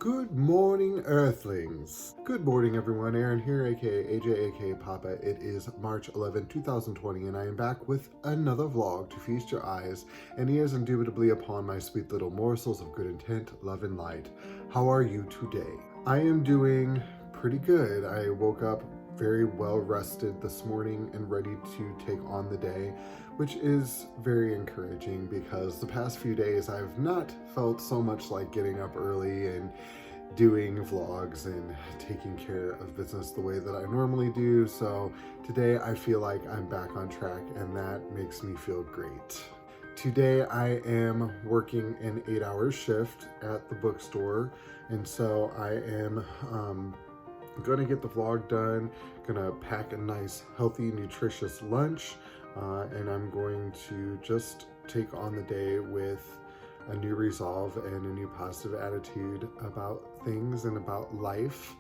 Good morning, Earthlings. Good morning, everyone. Aaron here, aka AJ, aka Papa. It is March 11, 2020, and I am back with another vlog to feast your eyes and ears indubitably upon my sweet little morsels of good intent, love, and light. How are you today? I am doing pretty good. I woke up very well rested this morning and ready to take on the day, which is very encouraging because the past few days I've not felt so much like getting up early and doing vlogs and taking care of business the way that I normally do. So today I feel like I'm back on track, and that makes me feel great. Today I am working an 8-hour shift at the bookstore, and so I am gonna get the vlog done, gonna pack a nice, healthy, nutritious lunch, and I'm going to just take on the day with a new resolve and a new positive attitude about things and about life.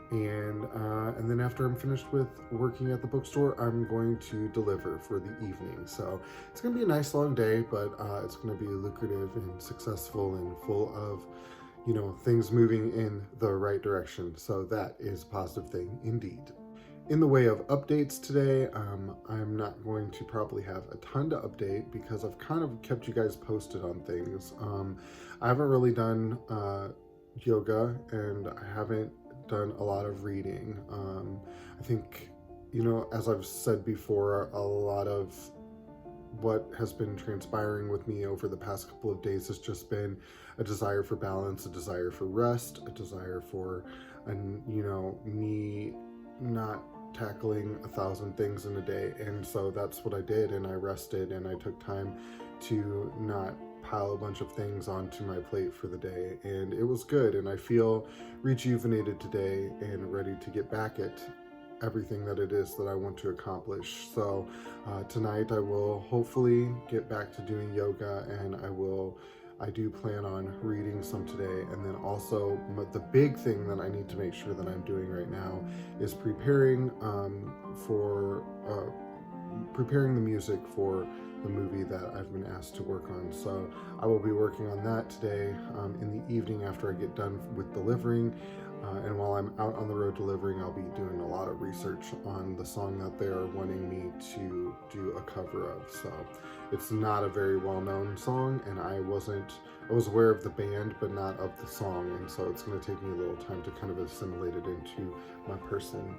And then after I'm finished with working at the bookstore, I'm going to deliver for the evening. So it's gonna be a nice long day, but it's gonna be lucrative and successful and full of things moving in the right direction. So that is a positive thing indeed. In the way of updates today, I'm not going to probably have a ton to update because I've kind of kept you guys posted on things. I haven't really done yoga, and I haven't done a lot of reading. I think, as I've said before, a lot of what has been transpiring with me over the past couple of days has just been a desire for balance, a desire for rest, a desire for, me not tackling 1,000 things in a day. And so that's what I did, and I rested and I took time to not pile a bunch of things onto my plate for the day, and it was good, and I feel rejuvenated today and ready to get back at everything that it is that I want to accomplish. So tonight I will hopefully get back to doing yoga, and I do plan on reading some today. And then also the big thing that I need to make sure that I'm doing right now is preparing preparing the music for the movie that I've been asked to work on. So I will be working on that today in the evening after I get done with delivering. And while I'm out on the road delivering, I'll be doing a lot of research on the song that they're wanting me to do a cover of. So it's not a very well-known song, and I was aware of the band, but not of the song. And so it's going to take me a little time to kind of assimilate it into my person.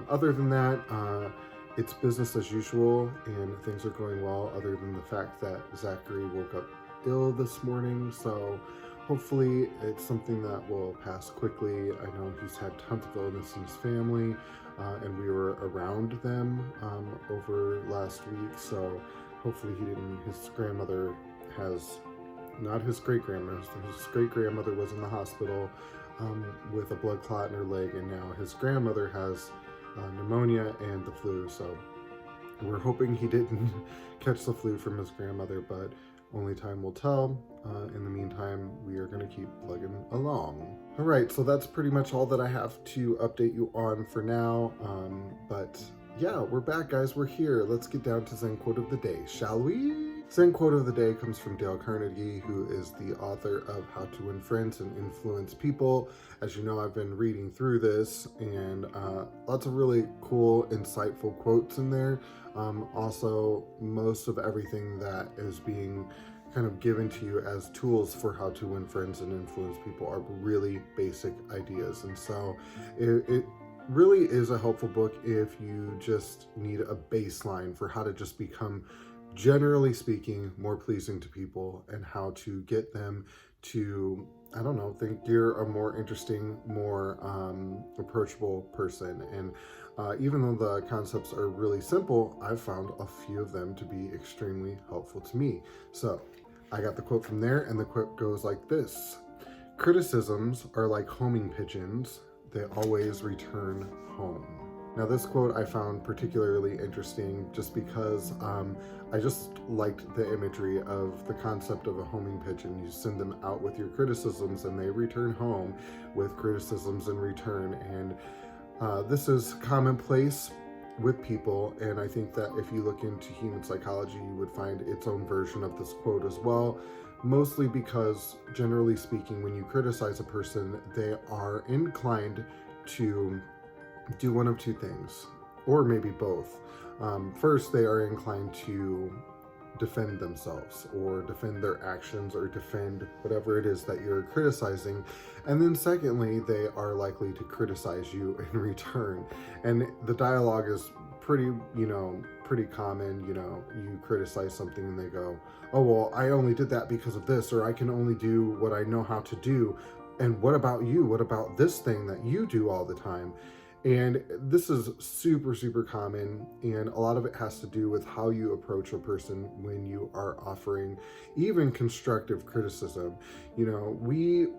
Other than that, it's business as usual, and things are going well, other than the fact that Zachary woke up ill this morning. So hopefully it's something that will pass quickly. I know he's had tons of illness in his family, and we were around them over last week. So hopefully his grandmother not his great-grandmother, his great-grandmother was in the hospital with a blood clot in her leg, and now his grandmother has pneumonia and the flu. So we're hoping he didn't catch the flu from his grandmother, but only time will tell. In the meantime, we are going to keep plugging along. All right, so that's pretty much all that I have to update you on for now. But yeah, we're back, guys. We're here. Let's get down to Zen Quote of the Day, shall we? Zen Quote of the Day comes from Dale Carnegie, who is the author of How to Win Friends and Influence People. As you know, I've been reading through this, and lots of really cool, insightful quotes in there. Also, most of everything that is being kind of given to you as tools for how to win friends and influence people are really basic ideas. And so it really is a helpful book if you just need a baseline for how to just become, generally speaking, more pleasing to people, and how to get them to, think you're a more interesting, more approachable person. And even though the concepts are really simple, I've found a few of them to be extremely helpful to me. So I got the quote from there, and the quote goes like this: "Criticisms are like homing pigeons. They always return home." Now, this quote I found particularly interesting just because I just liked the imagery of the concept of a homing pigeon. You send them out with your criticisms, and they return home with criticisms in return. And this is commonplace with people. And I think that if you look into human psychology, you would find its own version of this quote as well. Mostly because, generally speaking, when you criticize a person, they are inclined to do one of two things, or maybe both. First, they are inclined to defend themselves or defend their actions or defend whatever it is that you're criticizing. And then secondly, they are likely to criticize you in return. And the dialogue is pretty common. You criticize something and they go, oh, well, I only did that because of this, or I can only do what I know how to do. And what about you? What about this thing that you do all the time? And this is super, super common, and a lot of it has to do with how you approach a person when you are offering even constructive criticism. We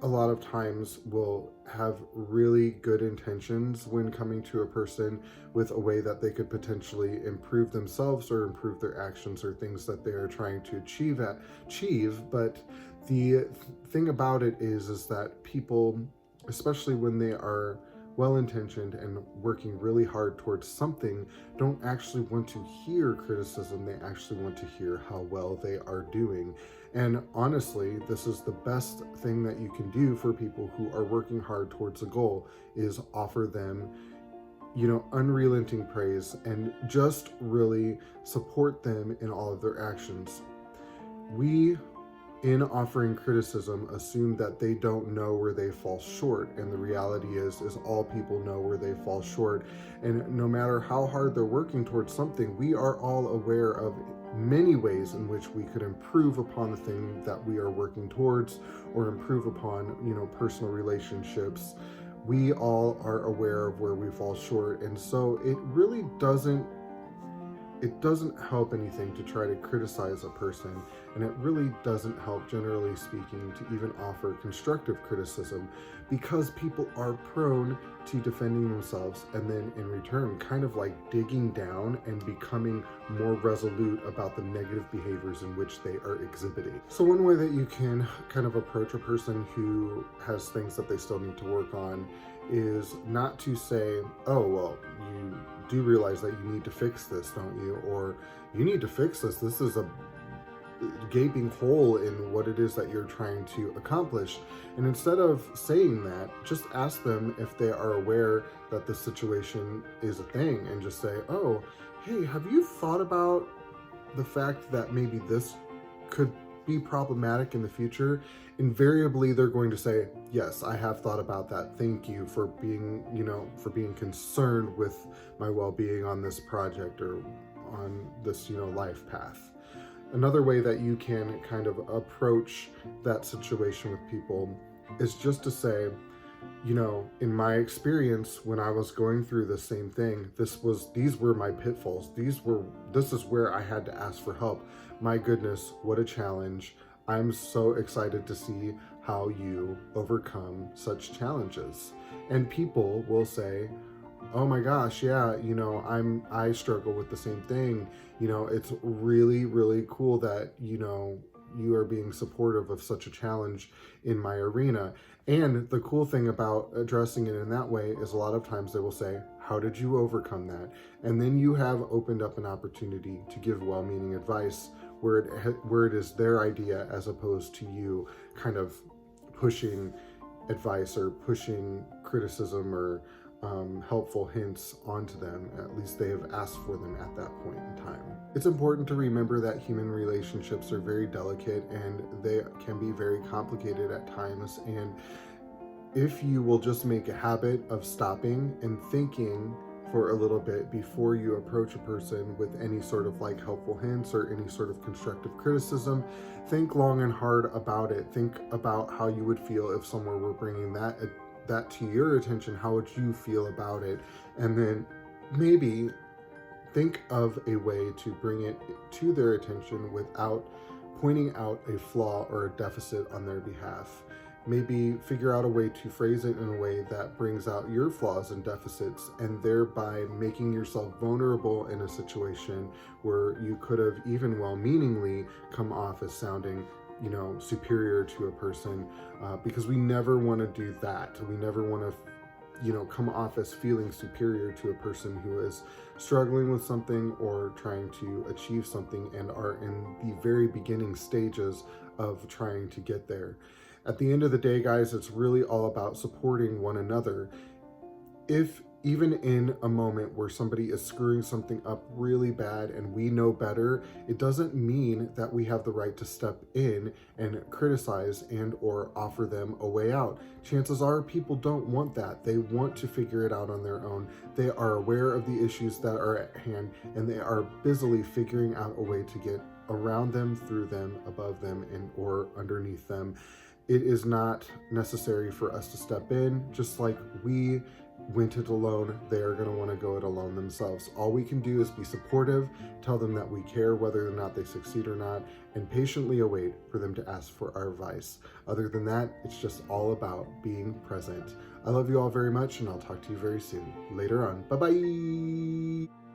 a lot of times will have really good intentions when coming to a person with a way that they could potentially improve themselves or improve their actions or things that they are trying to achieve. But the thing about it is that people, especially when they are well-intentioned and working really hard towards something, don't actually want to hear criticism. They actually want to hear how well they are doing. And honestly, this is the best thing that you can do for people who are working hard towards a goal, is offer them unrelenting praise and just really support them in all of their actions. We, in offering criticism, assume that they don't know where they fall short, and the reality is all people know where they fall short. And no matter how hard they're working towards something, we are all aware of many ways in which we could improve upon the thing that we are working towards, or improve upon personal relationships. We all are aware of where we fall short, and so it really doesn't help anything to try to criticize a person, and it really doesn't help, generally speaking, to even offer constructive criticism, because people are prone to defending themselves and then in return kind of like digging down and becoming more resolute about the negative behaviors in which they are exhibiting. So one way that you can kind of approach a person who has things that they still need to work on is not to say, oh, well, you do realize that you need to fix this, don't you? Or you need to fix this. This is a gaping hole in what it is that you're trying to accomplish. And instead of saying that, just ask them if they are aware that the situation is a thing, and just say, oh, hey, have you thought about the fact that maybe this could be problematic in the future? Invariably, they're going to say, yes, I have thought about that. Thank you for being concerned with my well-being on this project or on this, life path. Another way that you can kind of approach that situation with people is just to say, in my experience, when I was going through the same thing, these were my pitfalls. This is where I had to ask for help. My goodness, what a challenge. I'm so excited to see how you overcome such challenges. And people will say, oh my gosh, yeah, I struggle with the same thing. It's really, really cool that, you are being supportive of such a challenge in my arena. And the cool thing about addressing it in that way is a lot of times they will say, how did you overcome that? And then you have opened up an opportunity to give well-meaning advice where it is their idea, as opposed to you kind of pushing advice or pushing criticism or helpful hints onto them. At least they have asked for them at that point in time. It's important to remember that human relationships are very delicate and they can be very complicated at times. And if you will just make a habit of stopping and thinking for a little bit before you approach a person with any sort of like helpful hints or any sort of constructive criticism, think long and hard about it. Think about how you would feel if someone were bringing that to your attention. How would you feel about it? And then maybe think of a way to bring it to their attention without pointing out a flaw or a deficit on their behalf. Maybe figure out a way to phrase it in a way that brings out your flaws and deficits, and thereby making yourself vulnerable in a situation where you could have even well-meaningly come off as sounding superior to a person, because we never want to do that. We never want to come off as feeling superior to a person who is struggling with something or trying to achieve something and are in the very beginning stages of trying to get there. At the end of the day, guys, it's really all about supporting one another. If even in a moment where somebody is screwing something up really bad and we know better, it doesn't mean that we have the right to step in and criticize and or offer them a way out. Chances are people don't want that. They want to figure it out on their own. They are aware of the issues that are at hand and they are busily figuring out a way to get around them, through them, above them, and or underneath them. It is not necessary for us to step in. Just like we went it alone, they are going to want to go it alone themselves. All we can do is be supportive, tell them that we care whether or not they succeed or not, and patiently await for them to ask for our advice. Other than that, it's just all about being present. I love you all very much, and I'll talk to you very soon. Later on. Bye-bye!